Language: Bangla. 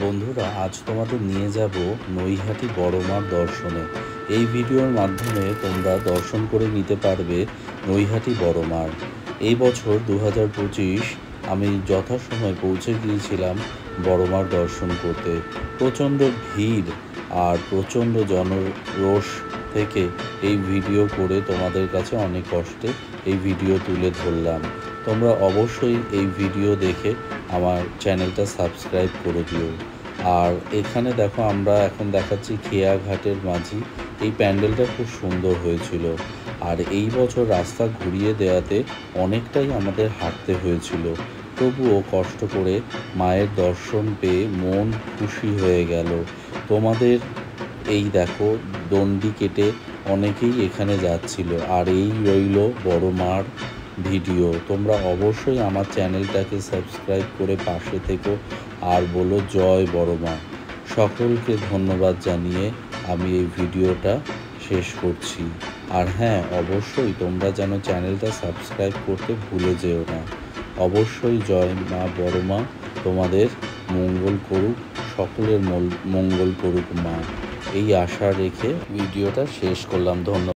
বন্ধুরা, আজ তোমাদের নিয়ে যাব নৈহাটি বড় মার দর্শনে। এই ভিডিওর মাধ্যমে তোমরা দর্শন করে নিতে পারবে নৈহাটি বড় মার। এই বছর 2025 আমি যথাসময়ে পৌঁছে গিয়েছিলাম বড় মার দর্শন করতে। প্রচণ্ড ভিড় আর প্রচণ্ড জনরোষ থেকে এই ভিডিও করে তোমাদের কাছে অনেক কষ্টে এই ভিডিও তুলে ধরলাম। তোমরা অবশ্যই এই ভিডিও দেখে আমার চ্যানেলটা সাবস্ক্রাইব করে দিও। আর এখানে দেখো, আমরা এখন দেখাচ্ছি খেয়াঘাটের মাঝি। এই প্যান্ডেলটা খুব সুন্দর হয়েছিল। আর এই বছর রাস্তা ঘুরিয়ে দেওয়াতে অনেকটাই আমাদের হাঁটতে হয়েছিল, তবুও কষ্ট করে মায়ের দর্শন পেয়ে মন খুশি হয়ে গেল। তোমাদের এই দেখো, দণ্ডি কেটে অনেকেই এখানে যাচ্ছিল। আর এই রইল বড় মার ভিডিও। তোমরা অবশ্যই আমার চ্যানেলটাকে সাবস্ক্রাইব করে পাশে থেকো আর বলো জয় বড় মা। সকলকে ধন্যবাদ জানিয়ে আমি এই ভিডিওটা শেষ করছি। আর হ্যাঁ, অবশ্যই তোমরা যেন চ্যানেলটা সাবস্ক্রাইব করতে ভুলে যেও না। অবশ্যই জয় মা বড় মা তোমাদের মঙ্গল করুক, সকলের মঙ্গল করুক মা, এই আশা রেখে ভিডিওটা শেষ করলাম। ধন্যবাদ।